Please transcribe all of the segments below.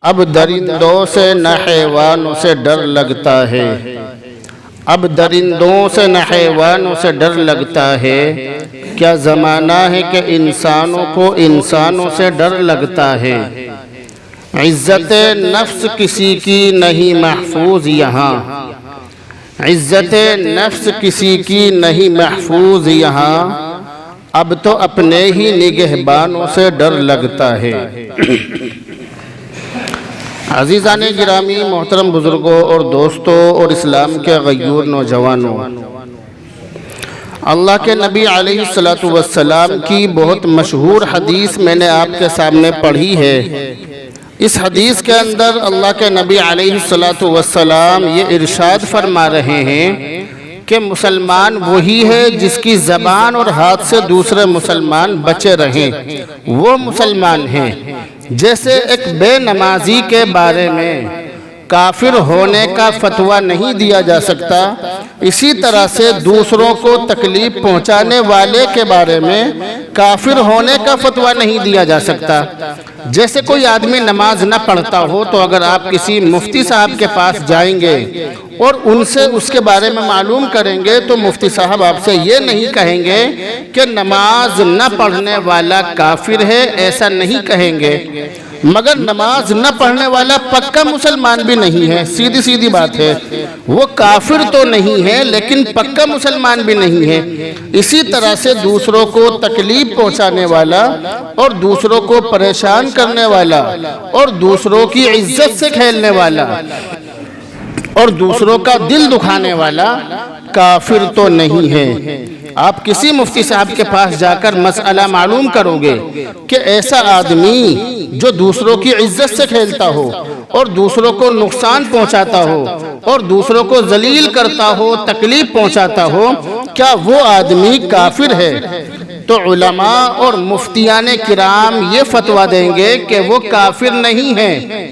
اب درندوں سے نہ حیوانوں سے ڈر لگتا ہے، اب درندوں سے نہ حیوانوں سے ڈر لگتا ہے، کیا زمانہ ہے کہ انسانوں کو انسانوں سے ڈر لگتا ہے۔ عزت نفس کسی کی نہیں محفوظ یہاں، عزت نفس کسی کی نہیں محفوظ یہاں، اب تو اپنے ہی نگہبانوں سے ڈر لگتا ہے۔ عزیزان گرامی، محترم بزرگوں اور دوستوں اور اسلام کے غیور نوجوانوں، اللہ کے نبی علیہ السلام کی بہت مشہور حدیث میں نے آپ کے سامنے پڑھی ہے۔ اس حدیث کے اندر اللہ کے نبی علیہ السلام یہ ارشاد فرما رہے ہیں کہ مسلمان وہی ہے جس کی زبان اور ہاتھ سے دوسرے مسلمان بچے رہیں، وہ مسلمان ہیں۔ جیسے ایک بے نمازی کے بارے میں کافر ہونے کا فتویٰ نہیں دیا جا سکتا، اسی طرح سے دوسروں کو تکلیف پہنچانے والے کے بارے میں کافر ہونے کا فتویٰ نہیں دیا جا سکتا۔ جیسے کوئی آدمی نماز نہ پڑھتا ہو تو اگر آپ کسی مفتی صاحب کے پاس جائیں گے اور ان سے اس کے بارے میں معلوم کریں گے تو مفتی صاحب آپ سے یہ نہیں کہیں گے کہ نماز نہ پڑھنے والا کافر ہے، ایسا نہیں کہیں گے۔ مگر نماز نہ پڑھنے والا پکا مسلمان بھی نہیں ہے، سیدھی سیدھی بات ہے، وہ کافر تو نہیں ہے لیکن پکا مسلمان بھی نہیں ہے۔ اسی طرح سے دوسروں کو تکلیف پہنچانے والا اور دوسروں کو پریشان کرنے والا اور دوسروں کی عزت سے کھیلنے والا اور دوسروں کا دل دکھانے والا کافر تو نہیں ہے۔ آپ کسی مفتی صاحب کے پاس جا کر مسئلہ معلوم کرو گے کہ ایسا آدمی جو دوسروں کی عزت سے کھیلتا ہو اور دوسروں کو نقصان پہنچاتا ہو اور دوسروں کو ذلیل کرتا ہو، تکلیف پہنچاتا ہو، کیا وہ آدمی کافر ہے؟ تو علماء اور مفتیان کرام یہ فتویٰ دیں گے کہ وہ کافر نہیں ہے،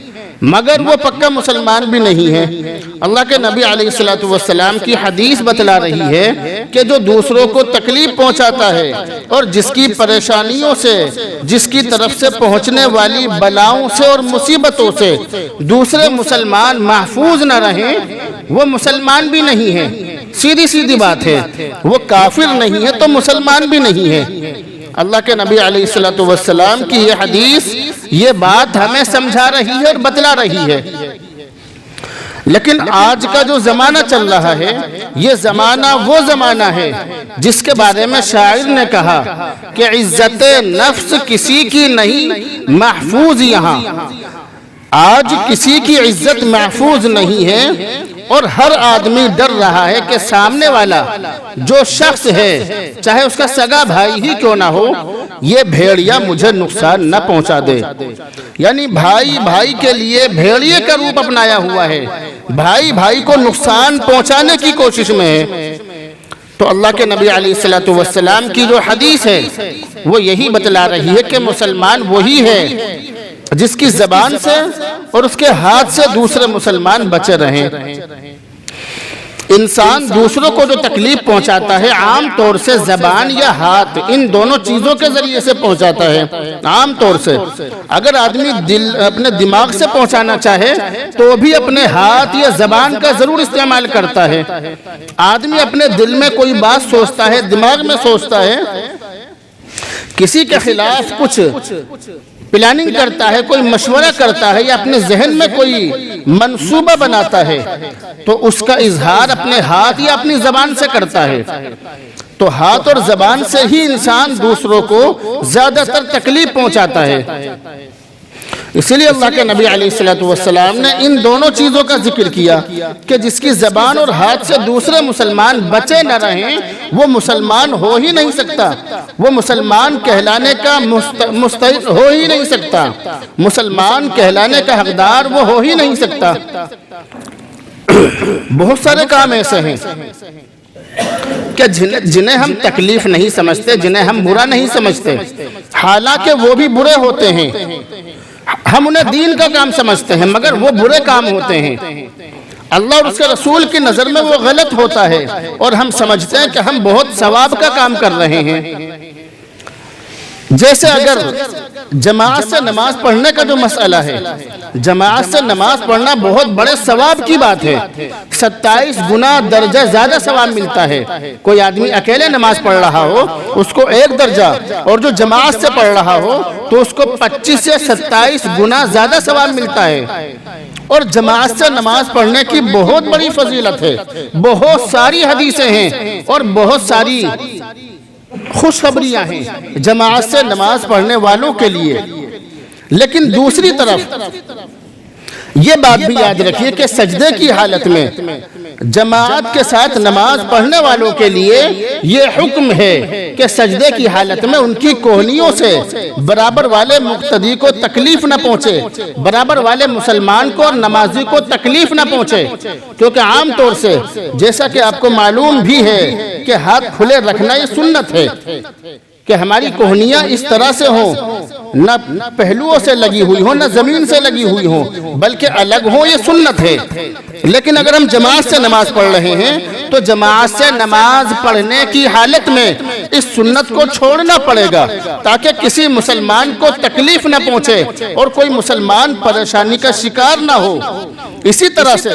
مگر وہ پکا مسلمان بھی نہیں ہے۔ اللہ کے نبی علیہ السلام کی حدیث بتلا رہی ہے کہ جو دوسروں کو تکلیف پہنچاتا ہے اور جس کی پریشانیوں سے، جس کی طرف سے پہنچنے والی بلاؤں سے اور مصیبتوں سے دوسرے مسلمان محفوظ نہ رہیں، وہ مسلمان بھی نہیں ہے۔ سیدھی سیدھی بات ہے، وہ کافر نہیں ہے تو مسلمان بھی نہیں ہے۔ اللہ کے نبی علیہ السلام کی یہ حدیث یہ بات ہمیں سمجھا رہی ہے اور بتلا رہی ہے۔ لیکن آج کا جو زمانہ چل رہا ہے، یہ زمانہ وہ زمانہ ہے جس کے بارے میں شاعر نے کہا کہ عزت نفس کسی کی نہیں محفوظ یہاں۔ آج کسی کی عزت محفوظ نہیں ہے اور ہر آدمی ڈر رہا ہے کہ سامنے والا جو شخص ہے، چاہے اس کا سگا بھائی ہی کیوں نہ ہو، یہ بھیڑیا مجھے نقصان نہ پہنچا دے۔ یعنی بھائی بھائی کے لیے بھیڑیے کا روپ اپنایا ہوا ہے، بھائی بھائی کو نقصان پہنچانے کی کوشش میں ہے۔ تو اللہ کے نبی علیہ السلام کی جو حدیث ہے وہ یہی بتلا رہی ہے کہ مسلمان وہی ہے جس کی زبان سے اور اس کے ہاتھ سے دوسرے مسلمان بچے رہیں۔ انسان دوسروں کو جو تکلیف پہنچاتا ہے عام طور سے زبان یا ہاتھ، ان دونوں چیزوں کے ذریعے سے پہنچاتا ہے۔ عام طور سے اگر آدمی اپنے دماغ سے پہنچانا چاہے تو بھی اپنے ہاتھ یا زبان کا ضرور استعمال کرتا ہے۔ آدمی اپنے دل میں کوئی بات سوچتا ہے، دماغ میں سوچتا ہے، کسی کے خلاف کچھ پلاننگ کرتا ہے، کوئی مشورہ کرتا ہے یا اپنے ذہن میں کوئی منصوبہ بناتا ہے تو اس کا اظہار اپنے ہاتھ یا اپنی زبان سے کرتا ہے۔ تو ہاتھ اور زبان سے ہی انسان دوسروں کو زیادہ تر تکلیف پہنچاتا ہے۔ اسی لیے اللہ کے نبی علیہ السلام نے ان دونوں چیزوں کا ذکر کیا کہ جس کی زبان اور ہاتھ سے دوسرے مسلمان بچے نہ رہیں وہ مسلمان ہو ہی نہیں سکتا، وہ مسلمان کہلانے کا مستحق ہو ہی نہیں سکتا، مسلمان کہلانے کا حقدار وہ ہو ہی نہیں سکتا۔ بہت سارے کام ایسے ہیں کہ جنہیں ہم تکلیف نہیں سمجھتے، جنہیں ہم برا نہیں سمجھتے، حالانکہ وہ بھی برے ہوتے ہیں۔ ہم انہیں دین کا کام سمجھتے ہیں مگر وہ برے کام ہوتے ہیں۔ اللہ اور اس کے رسول کی نظر میں وہ غلط ہوتا ہے اور ہم سمجھتے ہیں کہ ہم بہت ثواب کا کام کر رہے ہیں۔ جیسے اگر جماعت سے نماز پڑھنے کا جو مسئلہ ہے، جماعت سے نماز پڑھنا بہت بڑے ثواب کی بات ہے، 27 گنا درجہ زیادہ ثواب ملتا ہے۔ کوئی آدمی اکیلے نماز پڑھ رہا ہو اس کو 1 درجہ، اور جو جماعت سے پڑھ رہا ہو تو اس کو 25 سے 27 گنا زیادہ ثواب ملتا ہے۔ اور جماعت سے نماز پڑھنے کی بہت بڑی فضیلت ہے، بہت ساری حدیثیں ہیں اور بہت ساری خوشخبریاں ہیں جماعت سے نماز پڑھنے والوں کے لیے۔ لیکن دوسری طرف یہ بات بھی یاد رکھیے کہ سجدے کی حالت میں جماعت کے ساتھ نماز پڑھنے والوں کے لیے یہ حکم ہے کہ سجدے کی حالت میں ان کی کوہنیوں سے برابر والے مقتدی کو تکلیف نہ پہنچے، برابر والے مسلمان کو اور نمازی کو تکلیف نہ پہنچے، کیونکہ عام طور سے جیسا کہ آپ کو معلوم بھی ہے کہ ہاتھ کھلے رکھنا یہ سنت ہے کہ ہماری کوہنیاں اس طرح سے ہوں، نہ پہلوؤں سے لگی ہوئی ہوں نہ زمین سے لگی ہوئی ہوں، بلکہ الگ ہوں، یہ سنت ہے۔ لیکن اگر ہم جماعت سے نماز پڑھ رہے ہیں تو جماعت سے نماز پڑھنے کی حالت میں اس سنت کو چھوڑنا پڑے گا تاکہ کسی مسلمان کو تکلیف نہ پہنچے اور کوئی مسلمان پریشانی کا شکار نہ ہو۔ اسی طرح سے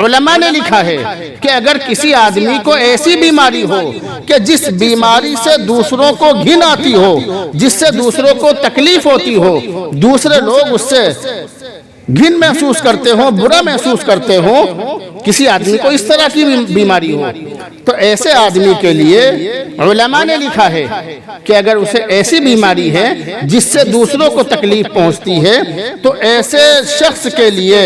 علماء نے لکھا ہے کہ اگر کسی آدمی کو ایسی بیماری ہو کہ جس بیماری سے دوسروں کو گھن آتی ہو، جس سے دوسروں کو تکلیف ہوتی ہو، دوسرے لوگ اس سے گھن محسوس کرتے ہوں، برا محسوس کرتے ہوں، کسی آدمی کو اس طرح کی بیماری ہو، تو ایسے آدمی کے لیے علماء نے لکھا ہے کہ اگر اسے ایسی بیماری ہے جس سے دوسروں کو تکلیف پہنچتی ہے تو ایسے شخص کے لیے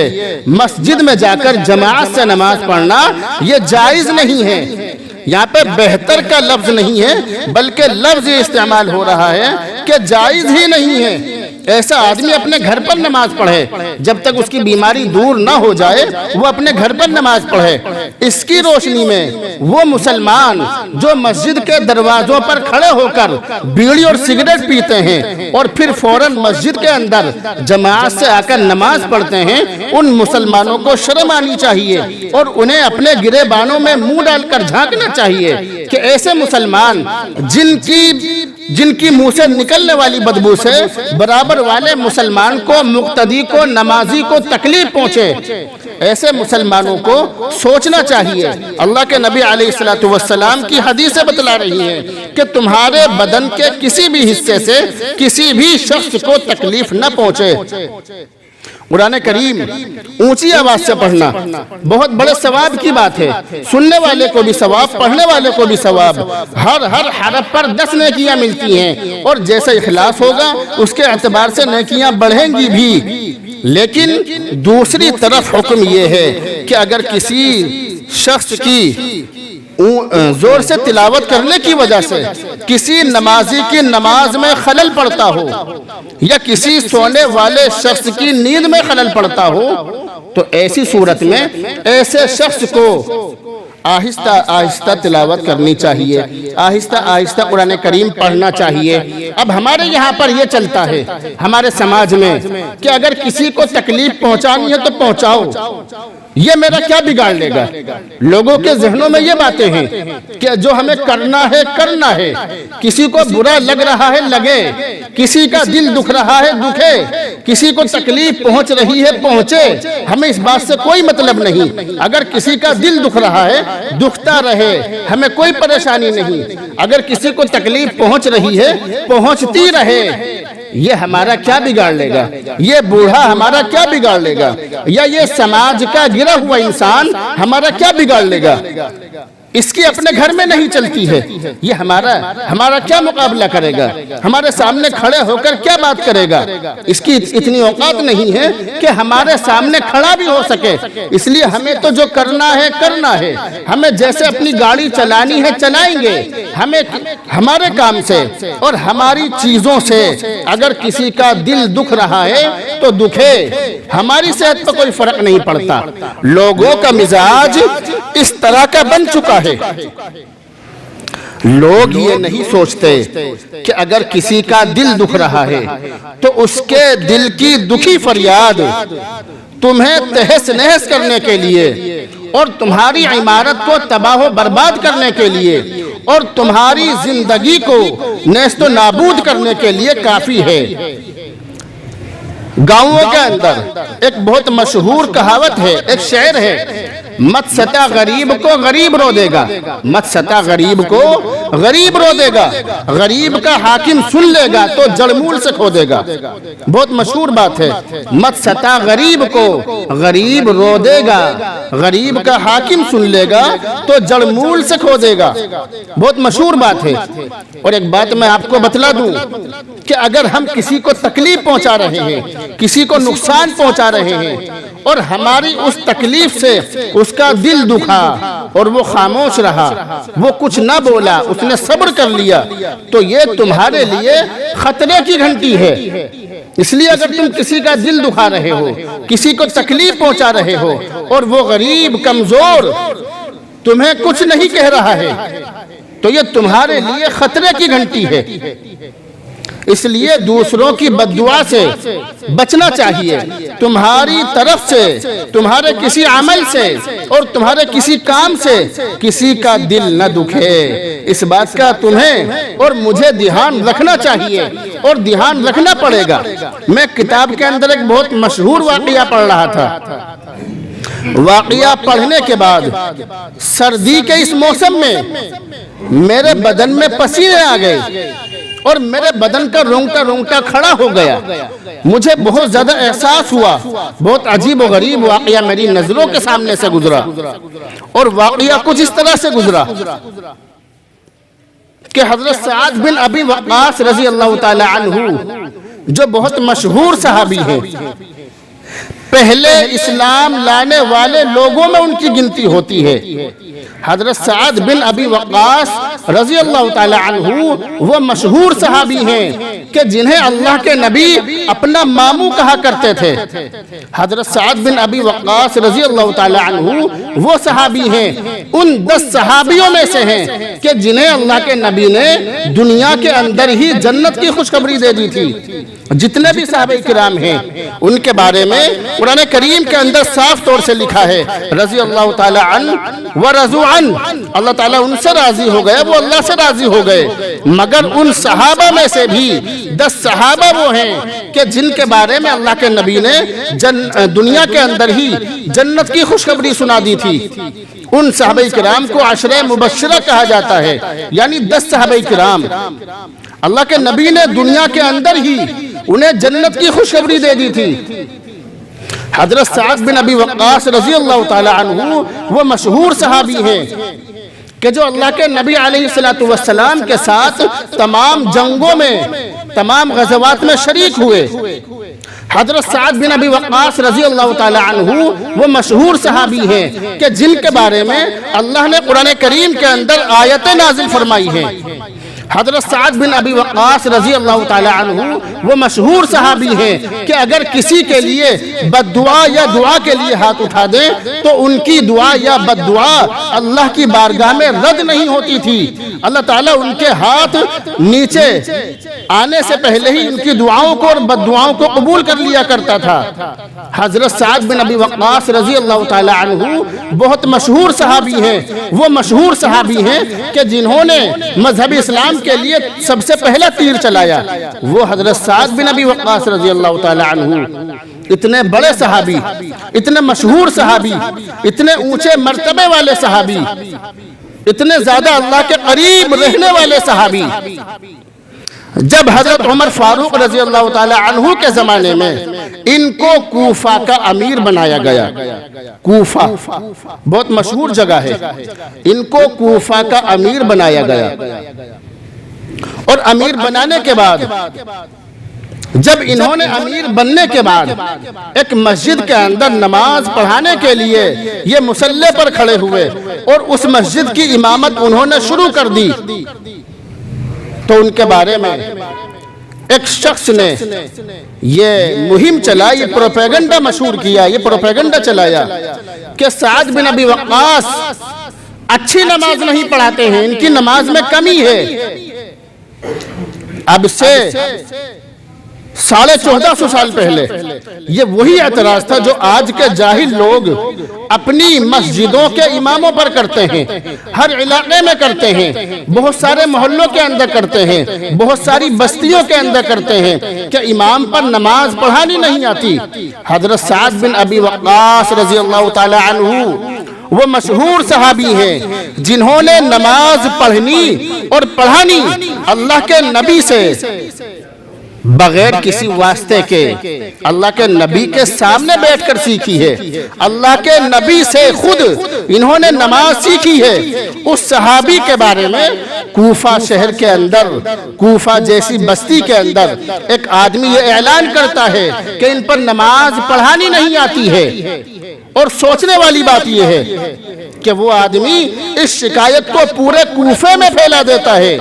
مسجد میں جا کر جماعت سے نماز پڑھنا یہ جائز نہیں ہے۔ یہاں پہ بہتر کا لفظ نہیں ہے بلکہ لفظ یہ استعمال ہو رہا ہے کہ جائز ہی نہیں ہے۔ ایسا آدمی اپنے گھر پر نماز پڑھے، جب تک اس کی بیماری دور نہ ہو جائے وہ اپنے گھر پر نماز پڑھے۔ اس کی روشنی میں وہ مسلمان جو مسجد کے دروازوں پر کھڑے ہو کر بیڑی اور سگریٹ پیتے ہیں اور پھر فوراً مسجد کے اندر جماعت سے آ کر نماز پڑھتے ہیں، ان مسلمانوں کو شرم آنی چاہیے اور انہیں اپنے گریبانوں میں منہ ڈال کر جھانکنا چاہیے کہ ایسے مسلمان جن کی منہ سے نکلنے والی بدبو سے برابر والے مسلمان کو، مقتدی کو، نمازی کو تکلیف پہنچے، ایسے مسلمانوں کو سوچنا چاہیے۔ اللہ کے نبی علیہ السلام کی حدیثیں بتلا رہی ہیں کہ تمہارے بدن کے کسی بھی حصے سے کسی بھی شخص کو تکلیف نہ پہنچے۔ قرآن کریم اونچی آواز سے پڑھنا بہت بڑے ثواب کی بات ہے، سننے والے کو بھی ثواب، پڑھنے والے کو بھی ثواب، ہر حرف پر 10 نیکیاں ملتی ہیں اور جیسا اخلاص ہوگا اس کے اعتبار سے نیکیاں بڑھیں گی بھی۔ لیکن دوسری طرف حکم یہ ہے کہ اگر کسی شخص کی زور سے تلاوت کرنے کی وجہ سے کسی نمازی کی نماز میں خلل پڑتا ہو یا کسی سونے والے شخص کی نیند میں خلل پڑتا ہو تو ایسی صورت میں ایسے شخص کو آہستہ آہستہ تلاوت کرنی چاہیے، آہستہ آہستہ قرآن کریم پڑھنا چاہیے۔ اب ہمارے یہاں پر یہ چلتا ہے ہمارے سماج میں کہ اگر کسی کو تکلیف پہنچانی ہے تو پہنچاؤ، یہ میرا کیا بگاڑ لے گا۔ لوگوں کے ذہنوں میں یہ باتیں ہیں کہ جو ہمیں کرنا ہے کرنا ہے، کسی کو برا لگ رہا ہے لگے، کسی کا دل دکھ رہا ہے دکھے، کسی کو تکلیف پہنچ رہی ہے پہنچے، ہمیں اس بات سے کوئی مطلب نہیں۔ اگر کسی کا دل دکھ رہا ہے دکھتا رہے، ہمیں کوئی پریشانی نہیں۔ اگر کسی کو تکلیف پہنچ رہی ہے پہنچتی رہے، یہ ہمارا کیا بگاڑ لے گا، یہ بوڑھا ہمارا کیا بگاڑ لے گا، یا یہ سماج کا گرا ہوا انسان ہمارا کیا بگاڑ لے گا۔ اس کی اپنے گھر میں نہیں چلتی ہے، یہ ہمارا کیا مقابلہ کرے گا، ہمارے سامنے کھڑے ہو کر کیا بات کرے گا۔ اس کی اتنی اوقات نہیں ہے کہ ہمارے سامنے کھڑا بھی ہو سکے۔ اس لیے ہمیں تو جو کرنا ہے کرنا ہے، ہمیں جیسے اپنی گاڑی چلانی ہے چلائیں گے۔ ہمیں ہمارے کام سے اور ہماری چیزوں سے اگر کسی کا دل دکھ رہا ہے تو دکھے، ہماری صحت پر کوئی فرق نہیں پڑتا۔ لوگوں کا مزاج اس طرح کا بن چکا ہے، لوگ یہ نہیں سوچتے کہ اگر کسی کا دل دکھ رہا ہے تو اس کے دل کی دکھی فریاد تمہیں تہس نہس کرنے کے لیے اور تمہاری عمارت کو تباہ و برباد کرنے کے لیے اور تمہاری زندگی کو نیست و نابود کرنے کے لیے کافی ہے۔ گاؤں کے اندر ایک بہت مشہور کہاوت ہے، ایک شعر ہے، مت ستا غریب کو غریب رو دے گا، مت ستا غریب کو غریب رو دے گا، غریب کا حاکم سن لے گا تو جڑ مول سے کھو دے گا۔ بہت مشہور بات ہے، مت ستا غریب کو غریب رو دے گا، غریب کا حاکم سن لے گا تو جڑ مول سے کھو دے گا۔ بہت مشہور بات ہے۔ اور ایک بات میں آپ کو بتلا دوں کہ اگر ہم کسی کو تکلیف پہنچا رہے ہیں، کسی کو نقصان پہنچا رہے ہیں اور ہماری اس تکلیف سے اس کا دل دکھا اور وہ خاموش رہا، وہ کچھ نہ بولا، اس نے صبر کر لیا، تو یہ تمہارے لیے خطرے کی گھنٹی ہے۔ اس لیے اگر تم کسی کا دل دکھا رہے ہو، کسی کو تکلیف پہنچا رہے ہو اور وہ غریب کمزور تمہیں کچھ نہیں کہہ رہا ہے تو یہ تمہارے لیے خطرے کی گھنٹی ہے۔ اس لیے دوسروں کی بددعا سے بچنا چاہیے۔ تمہاری طرف سے، تمہارے کسی عمل سے اور تمہارے کسی کام سے کسی کا دل نہ دکھے، اس بات کا تمہیں اور مجھے دھیان رکھنا چاہیے اور دھیان رکھنا پڑے گا۔ میں کتاب کے اندر ایک بہت مشہور واقعہ پڑھ رہا تھا۔ واقعہ پڑھنے کے بعد سردی کے اس موسم میں میرے بدن میں پسینے آ گئے اور میرے بدن کا رونگٹا رونگٹا کھڑا ہو گیا۔ مجھے بہت زیادہ احساس ہوا، بہت عجیب و غریب واقعہ میری نظروں کے سامنے سے گزرا، اور واقعہ کچھ اس طرح سے گزرا کہ حضرت سعد بن ابی وقاص رضی اللہ تعالی عنہ جو بہت مشہور صحابی ہیں، پہلے اسلام لانے والے لوگوں میں ان کی گنتی ہوتی ہے۔ حضرت سعد بن ابی وقاص رضی اللہ تعالی عنہ وہ مشہور صحابی ہیں کہ جنہیں اللہ کے نبی اپنا ماموں کہا کرتے تھے۔ حضرت سعد بن ابی وقاص رضی اللہ تعالی عنہ وہ صحابی ہیں، ان 10 صحابیوں میں سے ہیں کہ جنہیں اللہ کے نبی نے دنیا کے اندر ہی جنت کی خوشخبری دے دی تھی۔ جتنے بھی صحابہ کرام ہیں ان کے بارے میں قرآن کریم کے اندر صاف طور سے لکھا ہے، رضی اللہ تعالی عنہ ورضوا عنہ، اللہ تعالیٰ ان سے راضی ہو گئے، وہ اللہ سے راضی ہو گئے۔ مگر ان صحابہ میں سے بھی 10 صحابہ وہ ہیں کہ جن کے بارے میں اللہ کے نبی نے دنیا کے اندر ہی جنت کی خوشخبری سنا دی تھی۔ ان صحابہ کرام کو عشرہ مبشرہ کہا جاتا ہے، یعنی 10 صحابہ کرام اللہ کے نبی نے دنیا کے اندر ہی انہیں جنت کی خوشخبری دے دی تھی۔ حضرت سعد بن ابی وقاص رضی اللہ تعالی عنہ وہ مشہور صحابی ہیں کہ جو اللہ کے نبی علیہ السلام کے ساتھ تمام جنگوں میں، تمام غزوات میں شریک ہوئے۔ حضرت سعد بن ابی وقاص رضی اللہ تعالی عنہ وہ مشہور صحابی ہیں کہ جن کے بارے میں اللہ نے قرآن کریم کے اندر آیتیں نازل فرمائی ہیں۔ حضرت سعد بن ابی وقاص رضی اللہ تعالی عنہ وہ مشہور صحابی ہیں کہ اگر کسی کے لیے بد دعا یا دعا کے لیے ہاتھ اٹھا دیں تو ان کی دعا یا بد دعا اللہ کی بارگاہ میں رد نہیں ہوتی تھی۔ اللہ تعالیٰ ان کے ہاتھ نیچے آنے سے پہلے ہی ان کی دعاؤں کو اور بد دعاؤں کو قبول کر لیا کرتا تھا۔ حضرت سعد بن ابی وقاص رضی اللہ تعالی عنہ بہت مشہور صحابی ہیں، وہ مشہور صحابی ہیں کہ جنہوں نے مذہب اسلام کے لیے سب سے پہلا تیر چلایا، وہ حضرت سعد بن ابی وقاص رضی اللہ تعالی عنہ۔ اتنے بڑے صحابی، اتنے مشہور صحابی، اتنے اونچے مرتبے والے صحابی، اتنے زیادہ اللہ کے قریب رہنے والے صحابی، جب حضرت عمر فاروق رضی اللہ تعالی عنہ کے زمانے میں ان کو کوفہ کا امیر بنایا گیا۔ کوفہ بہت مشہور جگہ ہے، ان کو کوفہ کا امیر بنایا گیا، اور امیر بنانے کے بعد جب انہوں نے امیر بننے کے بعد ایک مسجد کے اندر نماز پڑھانے کے لیے یہ مصلی پر کھڑے ہوئے اور اس مسجد کی امامت انہوں نے شروع کر دی، تو ان کے بارے میں ایک شخص نے یہ مہم چلائی، یہ پروپیگنڈا مشہور کیا، یہ پروپیگنڈا چلایا کہ سعد بن ابی وقاص اچھی نماز نہیں پڑھاتے ہیں، ان کی نماز میں کمی ہے۔ اب سے 1450 سال پہلے یہ وہی اعتراض تھا جو آج کے جاہل لوگ اپنی مسجدوں کے اماموں پر کرتے ہیں، ہر علاقے میں کرتے ہیں، بہت سارے محلوں کے اندر کرتے ہیں، بہت ساری بستیوں کے اندر کرتے ہیں کہ امام پر نماز پڑھانی نہیں آتی۔ حضرت سعد بن ابی وقاص رضی اللہ تعالی عنہ وہ مشہور صحابی ہیں جنہوں نے نماز پڑھنی اور پڑھانی اللہ کے نبی سے بغیر کسی واسطے کے، اللہ کے نبی کے سامنے بیٹھ کر سیکھی ہے۔ اللہ کے نبی سے خود انہوں نے نماز سیکھی ہے۔ اس صحابی کے بارے میں کوفہ شہر کے اندر، کوفہ جیسی بستی کے اندر ایک آدمی یہ اعلان کرتا ہے کہ ان پر نماز پڑھانی نہیں آتی ہے، اور سوچنے والی بات یہ ہے کہ وہ آدمی اس شکایت کو پورے کوفے میں پھیلا دیتا ہے،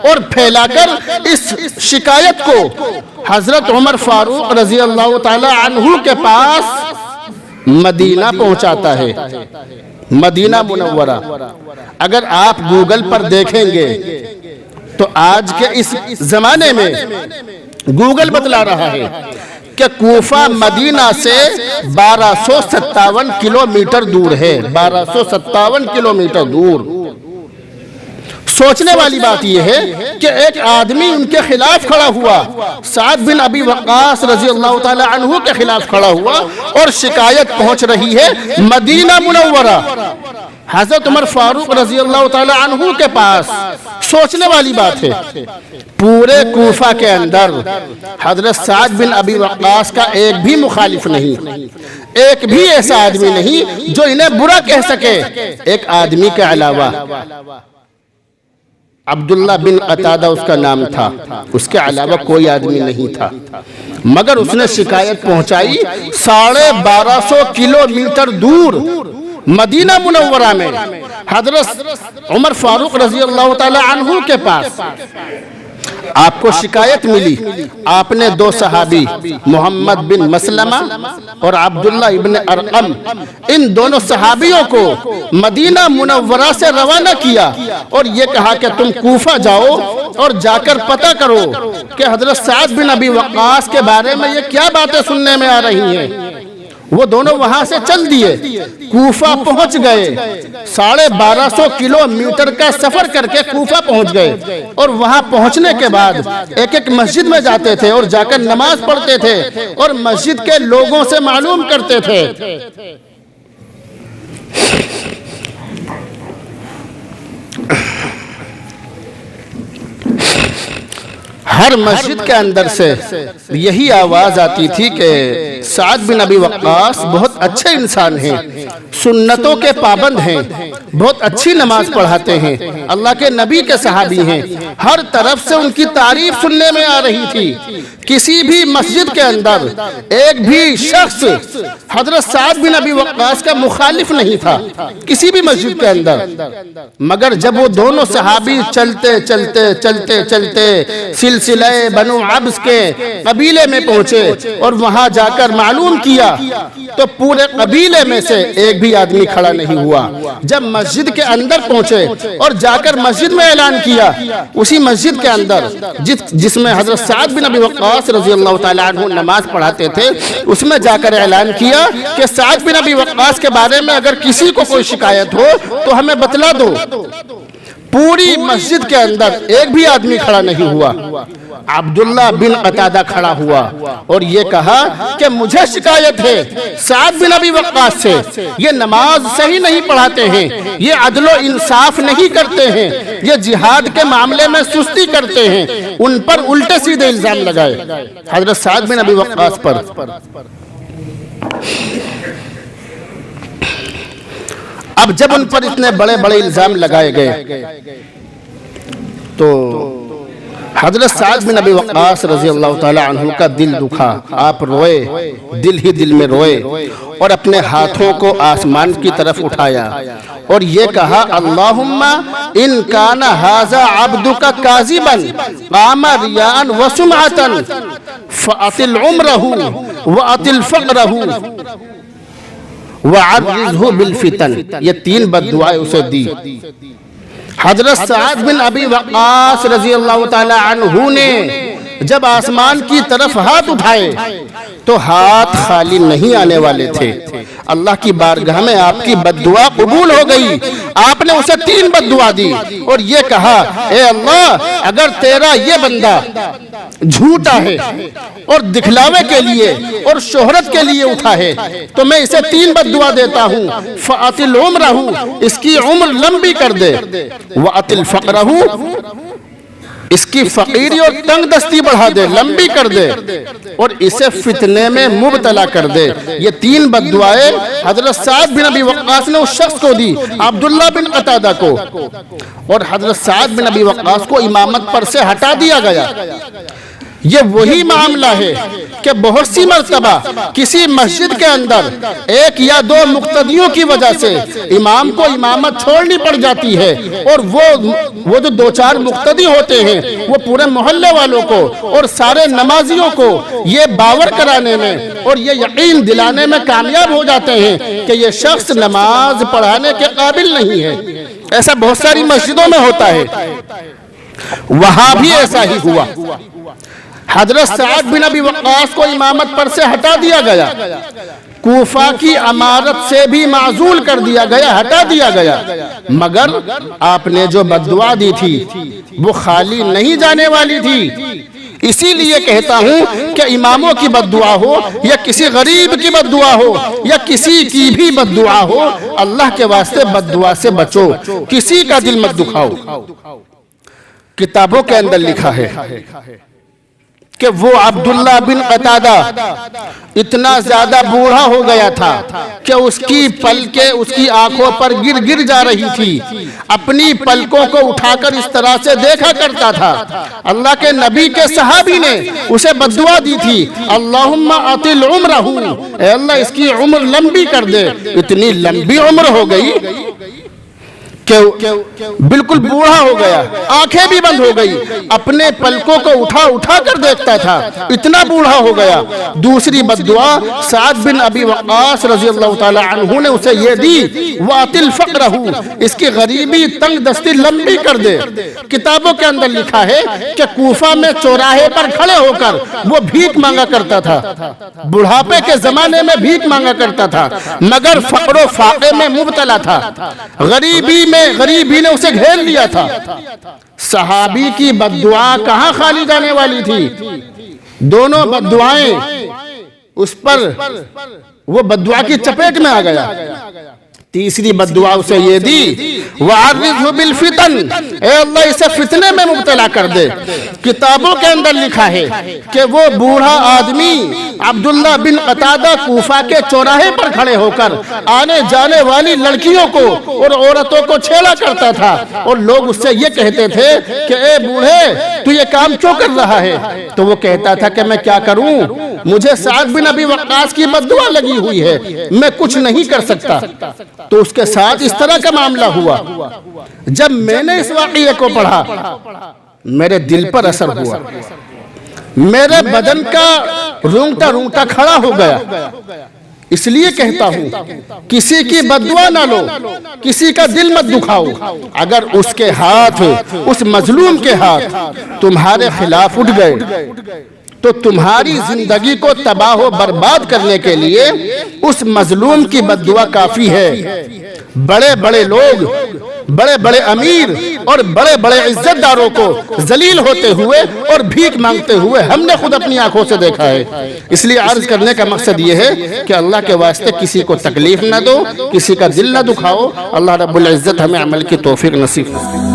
اور پھیلا کر اس شکایت کو حضرت عمر فاروق رضی اللہ تعالی عنہ کے پاس مدینہ پہنچاتا ہے، مدینہ منورہ۔ اگر آپ گوگل پر دیکھیں گے تو آج کے اس زمانے میں گوگل بتلا رہا ہے کہ کوفہ مدینہ سے 1257 کلومیٹر دور ہے، 1257 کلومیٹر دور۔ سوچنے والی بات یہ ہے کہ ایک آدمی ان کے خلاف کھڑا ہوا، سعد بن ابی وقاص رضی اللہ تعالی عنہ کے خلاف کھڑا ہوا، اور شکایت پہنچ رہی ہے مدینہ منورہ، حضرت عمر فاروق رضی اللہ تعالی عنہ کے پاس۔ سوچنے والی بات ہے پورے کوفہ کے اندر حضرت سعد بن ابی وقاص کا ایک بھی مخالف نہیں، ایک بھی ایسا آدمی نہیں جو انہیں برا کہہ سکے، ایک آدمی کے علاوہ۔ عبداللہ بن قتادہ اس کا نام تھا، اس کے علاوہ کوئی آدمی نہیں تھا، مگر اس نے شکایت پہنچائی 1250 کلومیٹر دور مدینہ منورہ میں حضرت عمر فاروق رضی اللہ تعالی عنہ کے پاس۔ آپ کو شکایت ملی، آپ نے دو صحابی محمد بن مسلمہ اور عبداللہ ابن ارقم، ان دونوں صحابیوں کو مدینہ منورہ سے روانہ کیا اور یہ کہا کہ تم کوفہ جاؤ اور جا کر پتہ کرو کہ حضرت سعد بن ابی وقاص کے بارے میں یہ کیا باتیں سننے میں آ رہی ہیں۔ وہ دونوں وہاں سے چل دیے، کوفہ پہنچ گئے، 1250 کلومیٹر کا سفر کر کے کوفہ پہنچ گئے، اور وہاں پہنچنے کے بعد ایک ایک مسجد میں جاتے تھے اور جا کر نماز پڑھتے تھے اور مسجد کے لوگوں سے معلوم کرتے تھے۔ ہر مسجد کے اندر سے یہی آواز آتی تھی کہ سعد بن ابی وقاص بہت اچھے انسان ہیں، سنتوں کے پابند ہیں، بہت اچھی نماز پڑھاتے ہیں، اللہ کے نبی کے صحابی ہیں۔ ہر طرف سے ان کی تعریف سننے میں آ رہی تھی۔ کسی بھی مسجد کے اندر ایک بھی شخص حضرت سعد بن ابی وقاص کا مخالف نہیں تھا، کسی بھی مسجد کے اندر۔ مگر جب وہ دونوں صحابی چلتے چلتے چلتے چلتے سلسلہ بنو عبس کے قبیلے میں پہنچے اور وہاں جا کر معلوم کیا تو پورے قبیلے میں سے ایک بھی آدمی کھڑا نہیں ہوا۔ جب مسجد کے اندر پہنچے اور جا کر مسجد میں اعلان کیا، اسی مسجد کے اندر جس میں حضرت سعد بن ابی وقاص رضی اللہ تعالیٰ عنہ نماز پڑھاتے تھے، اس میں جا کر اعلان کیا کہ سعد بن ابی وقاص کے بارے میں اگر کسی کو کوئی شکایت ہو تو ہمیں بتلا دو۔ پوری مسجد کے اندر ایک بھی آدمی کھڑا نہیں ہوا۔ عبداللہ بن قتادہ کھڑا ہوا اور یہ کہا کہ مجھے شکایت ہے سعد بن ابی وقاص سے، یہ نماز صحیح نہیں پڑھاتے ہیں، یہ عدل و انصاف نہیں کرتے ہیں، یہ جہاد کے معاملے میں سستی کرتے ہیں۔ ان پر الٹے سیدھے الزام لگائے حضرت سعد بن ابی وقاص پر۔ اب جب ان پر اتنے بڑے بڑے الزام لگائے گئے تو حضرت سعد بن ابی وقاص رضی اللہ تعالی عنہ کا دل دکھا، آپ روئے، دل ہی دل میں روئے اور اپنے ہاتھوں کو آسمان کی طرف اٹھایا اور یہ کہا اللہم ان کان ھذا عبدک کاذبا قام ریاء وسمعۃ فاطل عمرہ واطل فقرہ وعرضہ بالفتن۔ یہ تین بد دعائیں اسے دی۔ حضرت سعد بن ابی وقاص رضی اللہ تعالی عنہ نے جب آسمان کی طرف ہاتھ اٹھائے تو ہاتھ خالی نہیں آنے والے تھے۔ اللہ کی بارگاہ میں آپ کی بد دعا قبول ہو گئی۔ آپ نے اسے 3 بد دعا دی اور یہ کہا اے اللہ اگر تیرا یہ بندہ جھوٹا ہے اور دکھلاوے کے لیے اور شہرت کے لیے اٹھا ہے تو میں اسے 3 بد دعا دیتا ہوں، فَأَطِلْ عُمْرَهُ، اس کی عمر لمبی کر دے، وَأَطِلْ فَقْرَهُ، اس کی فقیری اور تنگ دستی بڑھا دے، لمبی کر دے، اور اسے فتنے میں مبتلا کر دے۔ یہ 3 بد دعائیں حضرت سعد بن ابی وقاص نے اس شخص کو دی، عبداللہ بن قتادہ کو، اور حضرت سعد بن ابی وقاص کو امامت پر سے ہٹا دیا گیا۔ یہ وہی معاملہ ہے کہ بہت سی مرتبہ کسی مسجد کے اندر 1 یا 2 مقتدیوں کی وجہ سے امام کو امامت چھوڑنی پڑ جاتی ہے، اور وہ جو 2-4 مقتدی ہوتے ہیں وہ پورے محلے والوں کو اور سارے نمازیوں کو یہ باور کرانے میں اور یہ یقین دلانے میں کامیاب ہو جاتے ہیں کہ یہ شخص نماز پڑھانے کے قابل نہیں ہے۔ ایسا بہت ساری مسجدوں میں ہوتا ہے، وہاں بھی ایسا ہی ہوا۔ حضرت سعد بن ابی وقاص کو امامت پر سے ہٹا دیا گیا، کوفہ کی امارت سے بھی معزول کر دیا گیا، ہٹا دیا گیا، مگر آپ نے جو بد دعا دی تھی وہ خالی نہیں جانے والی تھی۔ اسی لیے کہتا ہوں کہ اماموں کی بد دعا ہو یا کسی غریب کی بد دعا ہو یا کسی کی بھی بد دعا ہو، اللہ کے واسطے بد دعا سے بچو، کسی کا دل مت دکھاؤ۔ کتابوں کے اندر لکھا ہے کہ وہ عبداللہ بن قتادہ اتنا زیادہ بوڑھا ہو گیا تھا کہ اس کی پلکیں اس کی آنکھوں پر گر جا رہی تھی، اپنی پلکوں کو اٹھا کر اس طرح سے دیکھا کرتا تھا۔ اللہ کے نبی کے صحابی نے اسے بد دعا دی تھی، اللہم اطل عمرہ، اے اللہ اس کی عمر لمبی کر دے۔ اتنی لمبی عمر ہو گئی کہ بالکل بوڑھا ہو گیا، آنکھیں بھی بند ہو گئی، اپنے پلکوں کو اٹھا کر دیکھتا تھا، اتنا بوڑھا ہو گیا۔ دوسری بد دعا سعد بن ابی وقاص رضی اللہ تعالی عنہ نے اسے یہ دی، وَأَطِلْ فَقْرَهُ، اس کی غریبی تنگ دستی لمبی کر دے۔ کتابوں کے اندر لکھا ہے کہ کوفہ میں چوراہے پر کھڑے ہو کر وہ بھیک مانگا کرتا تھا، بڑھاپے کے زمانے میں بھیک مانگا کرتا تھا، مگر فقر و فاقے میں مبتلا تھا، غریبی نے اسے گھیر لیا تھا۔ صحابی کی بد دعا کہاں خالی جانے والی تھی؟ دونوں بد دعائیں اس پر، وہ بد دعا کی چپیٹ میں آ گیا۔ تیسری بد دعا اسے یہ دی، وَعَرِّضْهُ بِالْفِتَنِ، اے اللہ اسے فتنے میں مبتلا کر دے۔ کتابوں کے اندر لکھا ہے کہ وہ بوڑھا آدمی عبداللہ بن قتادہ کوفہ کے چوراہے پر کھڑے ہو کر آنے جانے والی لڑکیوں کو اور عورتوں کو چھیڑا کرتا تھا، اور لوگ اس سے یہ کہتے تھے کہ اے بوڑھے تو یہ کام کیوں کر رہا ہے؟ تو وہ کہتا تھا کہ میں کیا کروں، مجھے سعد بن ابی وقاص کی بد دعا لگی ہوئی ہے، میں کچھ نہیں کر سکتا۔ تو اس کے ساتھ اس طرح کا معاملہ ہوا۔ جب میں نے اس واقعے کو پڑھا میرے دل پر اثر ہوا، میرے بدن کا رونگٹا کھڑا ہو گیا۔ اس لیے کہتا ہوں کسی کی بد دعا نہ لو، کسی کا دل مت دکھاؤ۔ اگر اس کے ہاتھ، اس مظلوم کے ہاتھ تمہارے خلاف اٹھ گئے تو تمہاری زندگی کو تباہ و برباد کرنے کے لیے اس مظلوم کی بد دعا کافی ہے۔ بڑے بڑے لوگ، بڑے بڑے امیر اور بڑے بڑے عزت داروں کو ذلیل ہوتے ہوئے اور بھیک مانگتے ہوئے ہم نے خود اپنی آنکھوں سے دیکھا ہے۔ اس لیے عرض کرنے کا مقصد یہ ہے کہ اللہ کے واسطے کسی کو تکلیف نہ دو، کسی کا دل نہ دکھاؤ۔ اللہ رب العزت ہمیں عمل کی توفیق نصیب کرے۔